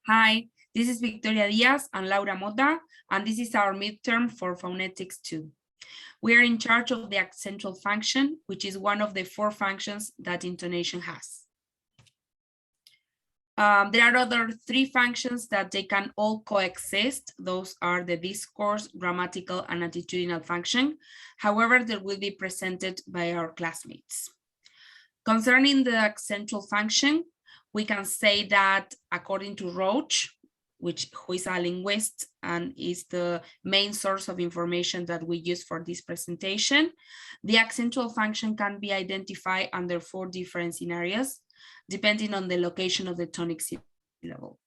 Hi, this is Victoria Diaz and Laura Mota, and this is our midterm for Phonetics 2. We are in charge of the Accentual function, which is one of the 4 functions that Intonation has. There are other 3 functions that they can all coexist. Those are the discourse, grammatical, and attitudinal function. However, they will be presented by our classmates. Concerning the Accentual function, we can say that according to Roach, who is a linguist and is the main source of information that we use for this presentation, the accentual function can be identified under 4 different scenarios, depending on the location of the tonic syllable.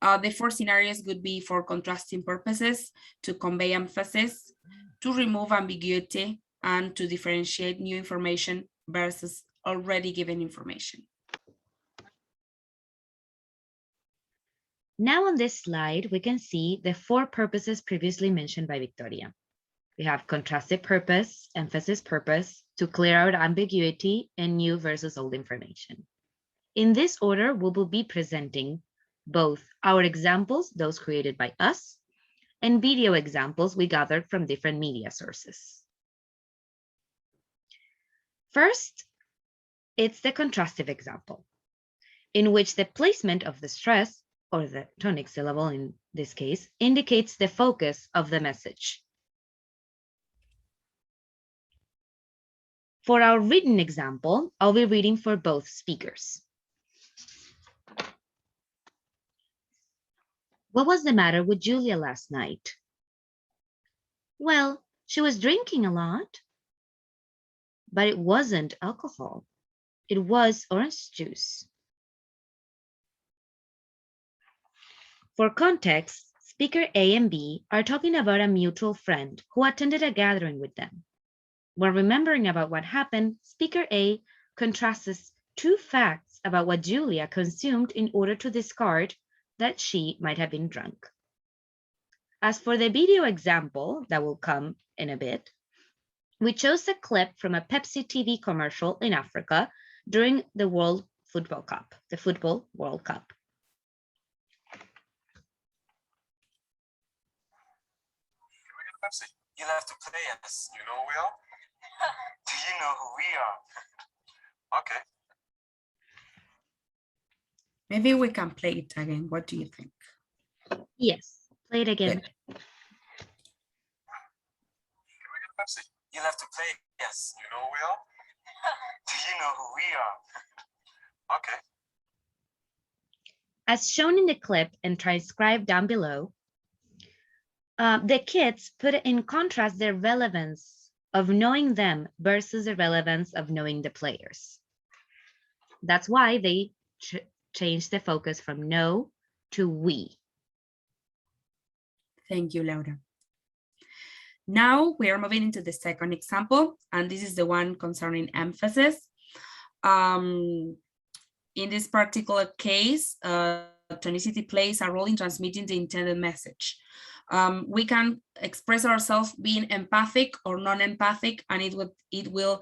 The 4 scenarios would be for contrasting purposes, to convey emphasis, to remove ambiguity, and to differentiate new information versus already given information. Now on this slide, we can see the 4 purposes previously mentioned by Victoria. We have contrastive purpose, emphasis purpose, to clear out ambiguity, and new versus old information. In this order, we will be presenting both our examples, those created by us, and video examples we gathered from different media sources. First, it's the contrastive example, in which the placement of the stress, or the tonic syllable in this case, indicates the focus of the message. For our written example, I'll be reading for both speakers. What was the matter with Julia last night? Well, she was drinking a lot. But it wasn't alcohol. It was orange juice. For context, speaker A and B are talking about a mutual friend who attended a gathering with them. When remembering about what happened, speaker A contrasts 2 facts about what Julia consumed in order to discard that she might have been drunk. As for the video example that will come in a bit, we chose a clip from a Pepsi TV commercial in Africa during the World Football Cup, the Football World Cup. Pepsi, you'll have to play us. You know we are? Do you know who we are? Okay. Maybe we can play it again. What do you think? Yes, play it again. Can we get Pepsi? You'll have to play us. You know who we are? Do you know who we are? Okay. As shown in the clip and transcribed down below, the kids put in contrast the relevance of knowing them versus the relevance of knowing the players. That's why they changed the focus from know to we. Thank you, Laura. Now we are moving into the second example, and this is the one concerning emphasis. In this particular case, tonicity plays a role in transmitting the intended message. We can express ourselves being empathic or non-empathic, and it will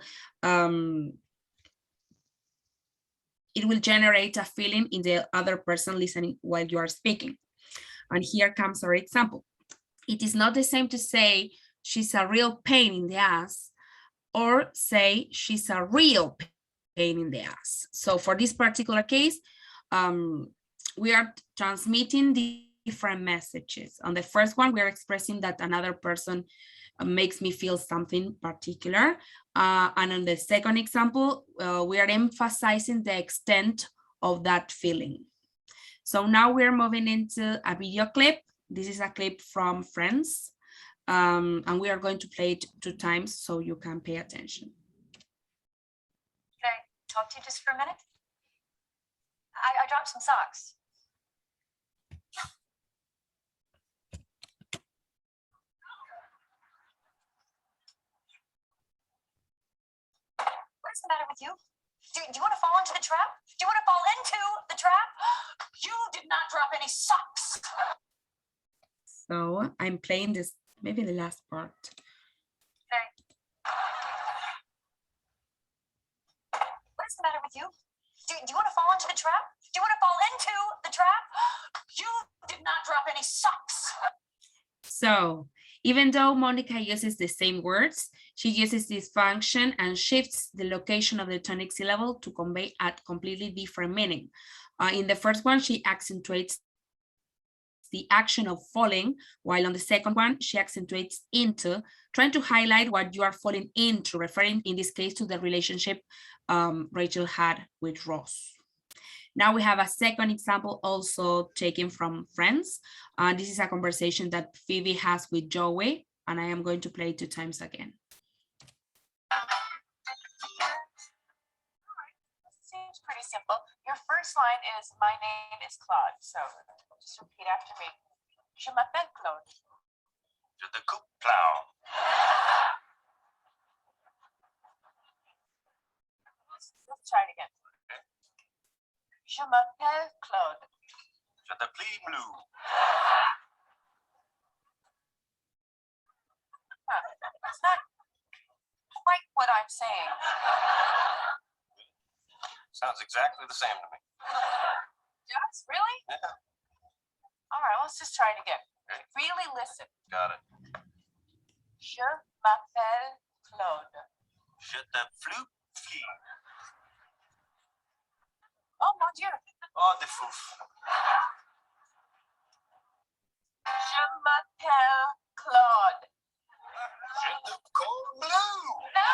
generate a feeling in the other person listening while you are speaking. And here comes our example. It is not the same to say she's a real pain in the ass or say she's a real pain in the ass. So for this particular case, we are transmitting different messages. On the first one, we are expressing that another person makes me feel something particular. And on the second example, we are emphasizing the extent of that feeling. So now we're moving into a video clip. This is a clip from Friends, and we are going to play it 2 times so you can pay attention. Can I talk to you just for a minute? I dropped some socks. What's the matter with you? Do you want to fall into the trap? Do you want to fall into the trap? You did not drop any socks. So I'm playing this, maybe the last part. Okay. What's the matter with you? Do you want to fall into the trap? Do you want to fall into the trap? You So even though Monica uses the same words, she uses this function and shifts the location of the tonic syllable to convey a completely different meaning. In the first one, she accentuates the action of falling, while on the second one, she accentuates into, trying to highlight what you are falling into, referring in this case to the relationship Rachel had with Ross. Now we have a second example also taken from Friends. This is a conversation that Phoebe has with Joey, and I am going to play it 2 times again. Seems pretty simple. Your first line is, my name is Claude. So just repeat after me. Je m'appelle Claude. Je te coupe plow. Let's try it again. Je m'appelle Claude. Je te plie blue. That's not quite what I'm saying. Sounds exactly the same to me. Yes, really? Yeah. All right, let's just try it again. Really listen. Got it. Je m'appelle Claude. Je te flou fille. Oh mon Dieu. Oh, de fouf. Je m'appelle Claude. Je te cold blue. No.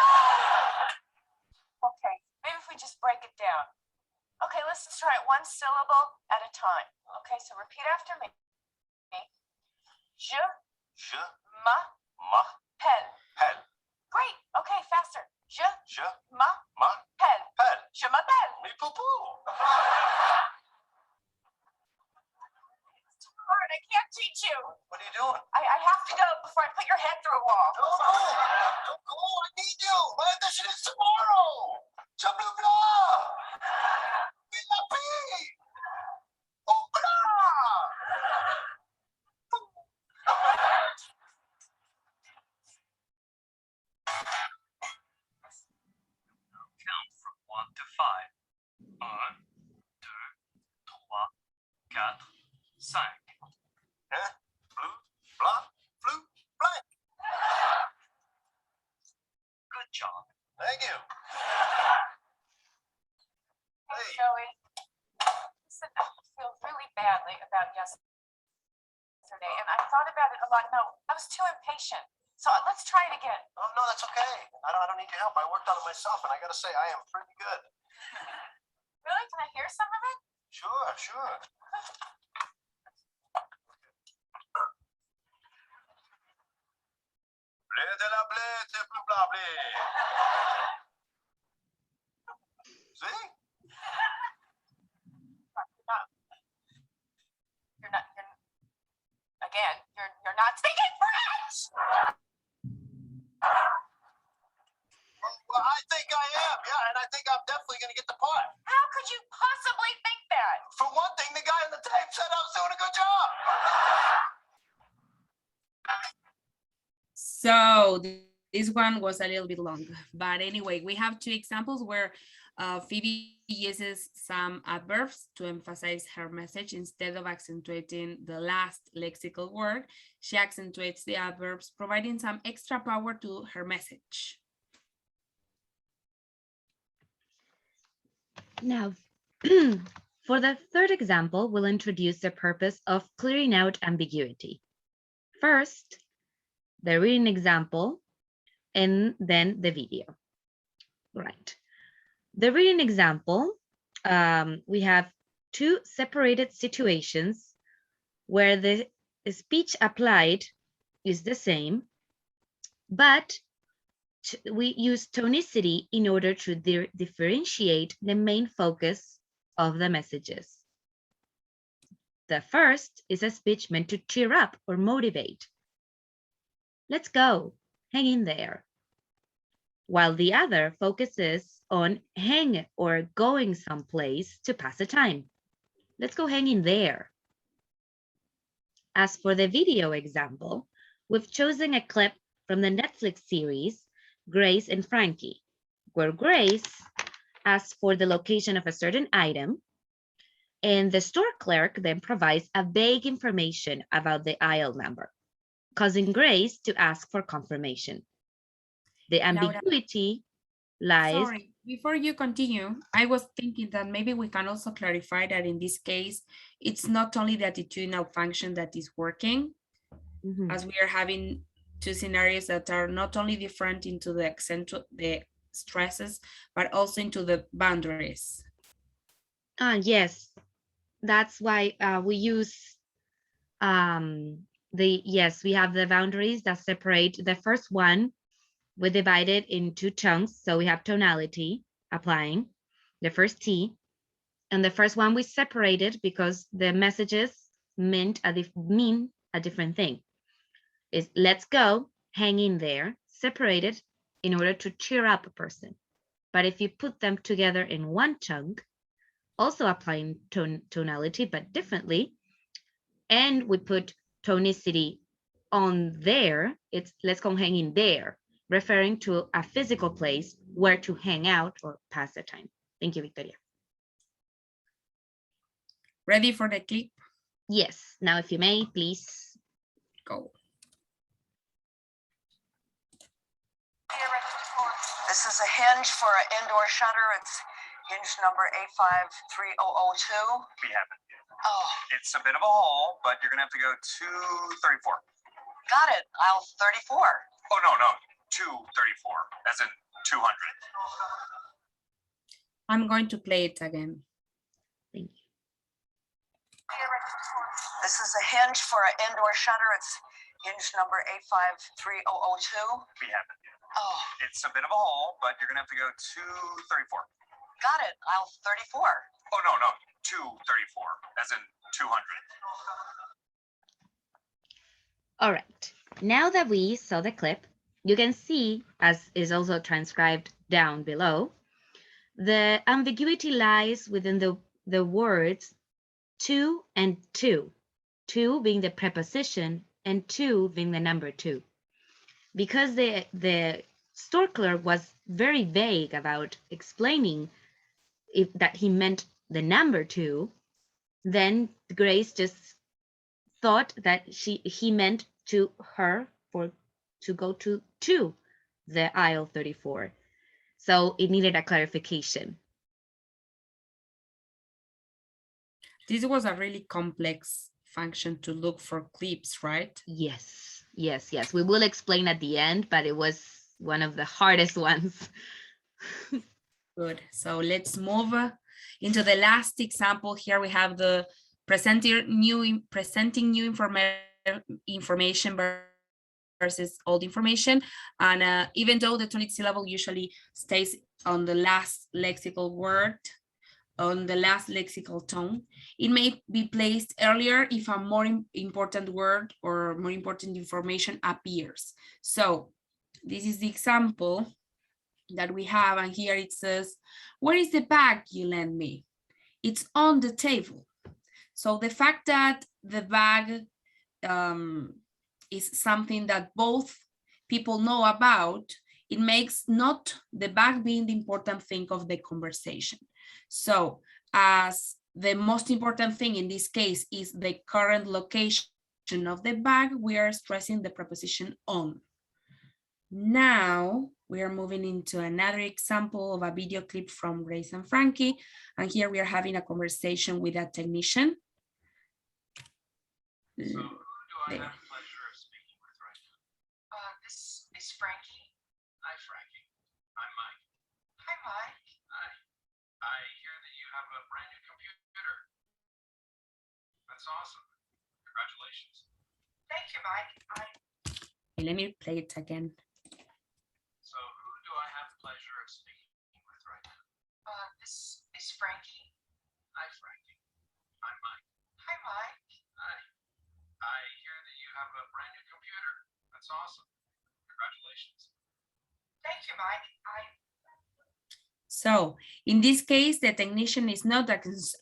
Okay, maybe if we just break it down. Okay, let's just try it one syllable at a time. Okay, so repeat after me. Je Je m'appelle. m'appelle. Great. Okay, faster. Je Je m'appelle. m'appelle. Je m'appelle. Me poupou. It's too hard. I can't teach you. What are you doing? I have to go before I put your head through a wall. No, don't go. I need you. My audition is tomorrow. Blah, blah, blah. Blah, blah. Oh, blah. Count from 1 to 5. 1, 2, 3, 4, 5. Huh? Blue, blah, blue, blank. Good job. Thank you. Hey, Hey. Joey. Listen, I feel really badly about yesterday, and I thought about it a lot. No, I was too impatient. So let's try it again. Oh, no, that's okay. I don't need your help. I worked on it myself, and I got to say, I am pretty good. Really? Can I hear some of it? Sure, sure. Blé de la blé, c'est plus blah, blé. See? You're not speaking French! Well, I think I am, yeah, and I think I'm definitely going to get the part. How could you possibly think that? For one thing, the guy on the tape said I was doing a good job. So this one was a little bit long, but anyway, we have 2 examples where Phoebe uses some adverbs to emphasize her message. Instead of accentuating the last lexical word, she accentuates the adverbs, providing some extra power to her message. Now, for the third example, we'll introduce the purpose of clearing out ambiguity. First, the reading example, and then the video. Right. The reading example, we have 2 separated situations where the speech applied is the same, but we use tonicity in order to differentiate the main focus of the messages. The first is a speech meant to cheer up or motivate. Let's go, hang in there. While the other focuses on hang or going someplace to pass the time. Let's go hang in there. As for the video example, we've chosen a clip from the Netflix series, Grace and Frankie, where Grace asks for the location of a certain item, and the store clerk then provides a vague information about the aisle number. causing Grace to ask for confirmation. The Laura, ambiguity lies. sorry, before you continue, I was thinking that maybe we can also clarify that in this case, it's not only the attitudinal function that is working, Mhm. as we are having two scenarios that are not only different into the the stresses, but also into the boundaries. Yes, that's why we use yes, we have the boundaries that separate. The first one, we divide it in two chunks. So we have tonality applying the first T, and the first one we separated because the messages mean a different thing. Is let's go, hang in there, separated in order to cheer up a person. But if you put them together in one chunk, also applying tonality, but differently, and we put tonicity on there, it's let's go hang in there, referring to a physical place where to hang out or pass the time. Thank you, Victoria. Ready for the clip? Yes, now if you may, please. Go. This is a hinge for an indoor shutter. It's hinge number 853002. We have it. Oh, It's a bit of a hole, but you're gonna have to go 234. got it. Aisle 34. Oh no, 234, as in 200. I'm going to play it again. Thank you. This is a hinge for an indoor shutter. It's hinge number 853002. We have it. Oh, It's a bit of a hole, but you're gonna have to go 234. got it. Aisle 34. Oh no, 234, as in 200. All right, now that we saw the clip, you can see, as is also transcribed down below, the ambiguity lies within the words to and to being the preposition and two being the number two. Because the store clerk was very vague about explaining that he meant the number two, then Grace just thought that he meant to her to go to the aisle 34. So it needed a clarification. This was a really complex function to look for clips, right? Yes. We will explain at the end, but it was one of the hardest ones. Good. So let's move into the last example. Here we have the presenting new information versus old information. And even though the tonic syllable usually stays on the last lexical word, on the last lexical tone, it may be placed earlier if a more important word or more important information appears. So this is the example that we have, and here it says, where is the bag you lent me? It's on the table. So the fact that the bag is something that both people know about, it makes not the bag being the important thing of the conversation. So as the most important thing in this case is the current location of the bag, we are stressing the preposition on. Now we are moving into another example of a video clip from Grace and Frankie. And here we are having a conversation with a technician. So who do I have the pleasure of speaking with right now? This is Frankie. Hi, Frankie. I'm Mike. Hi, Mike. Hi. I hear that you have a brand new computer. That's awesome. Congratulations. Thank you, Mike. Let me play it again. So who do I have the pleasure of speaking with right now? This is Frankie. Hi, Frankie. I'm Mike. Hi, Mike. Hi. I hear that you have a brand new computer. That's awesome. Congratulations. Thank you, Mike. So in this case, the technician is not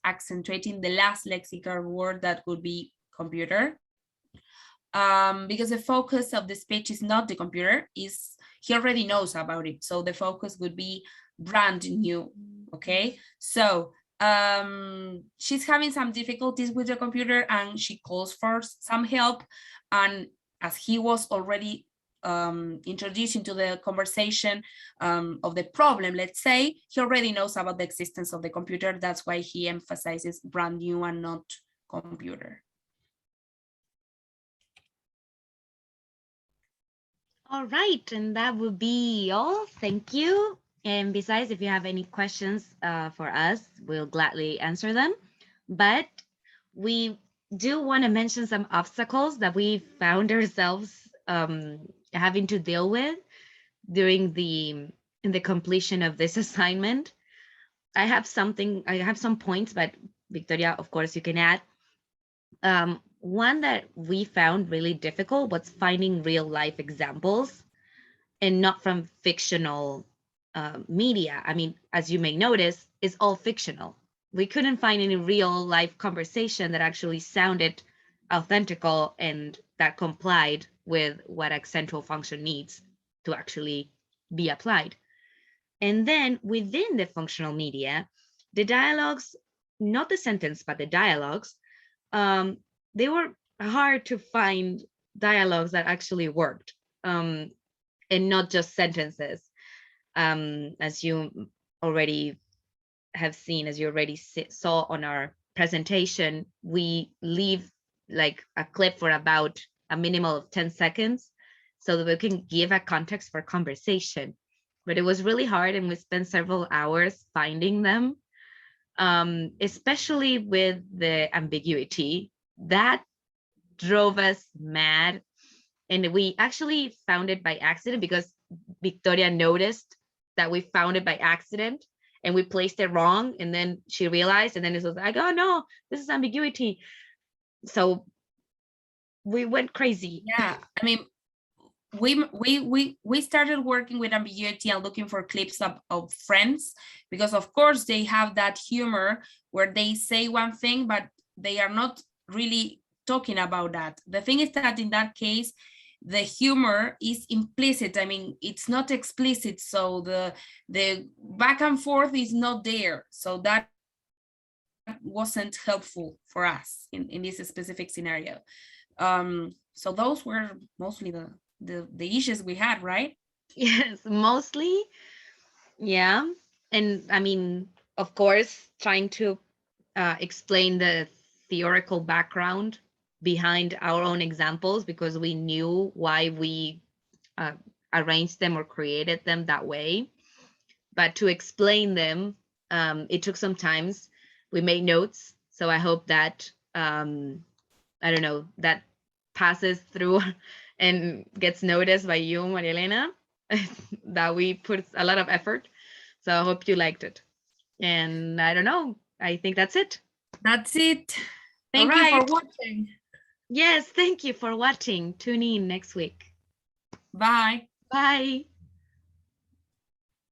accentuating the last lexical word that would be computer. Because the focus of the speech is not the computer, he already knows about it. So the focus would be brand new, okay? So she's having some difficulties with the computer and she calls for some help. And as he was already introduced into the conversation of the problem, let's say, he already knows about the existence of the computer. That's why he emphasizes brand new and not computer. All right, and that would be all. Thank you. And besides, if you have any questions for us, we'll gladly answer them. But we do want to mention some obstacles that we found ourselves having to deal with during the completion of this assignment. I have some points, but Victoria, of course, you can add. One that we found really difficult was finding real life examples and not from fictional media. I mean, as you may notice, it's all fictional. We couldn't find any real life conversation that actually sounded authentical and that complied with what Accentual function needs to actually be applied. And then within the functional media, the dialogues, not the sentence, but the dialogues, they were hard to find dialogues that actually worked, and not just sentences. As you already have seen, as you already saw on our presentation, we leave like a clip for about a minimum of 10 seconds so that we can give a context for conversation. But it was really hard, and we spent several hours finding them, especially with the ambiguity. That drove us mad. And we actually found it by accident because Victoria noticed that we found it by accident and we placed it wrong. And then she realized, and then it was like, oh no, this is ambiguity. So we went crazy. Yeah, I mean, we started working with ambiguity and looking for clips of Friends, because of course they have that humor where they say one thing, but they are not really talking about that. The thing is that in that case, the humor is implicit. I mean, it's not explicit. So the back and forth is not there. So that wasn't helpful for us in this specific scenario. So those were mostly the issues we had, right? Yes, mostly. Yeah. And I mean, of course, trying to explain the theoretical background behind our own examples, because we knew why we arranged them or created them that way. But to explain them, it took some time. We made notes. So I hope that, I don't know, that passes through and gets noticed by you, Maria Elena, that we put a lot of effort. So I hope you liked it. And I don't know, I think that's it. That's it. Thank All you for right. watching. Yes, thank you for watching. Tune in next week. Bye. Bye.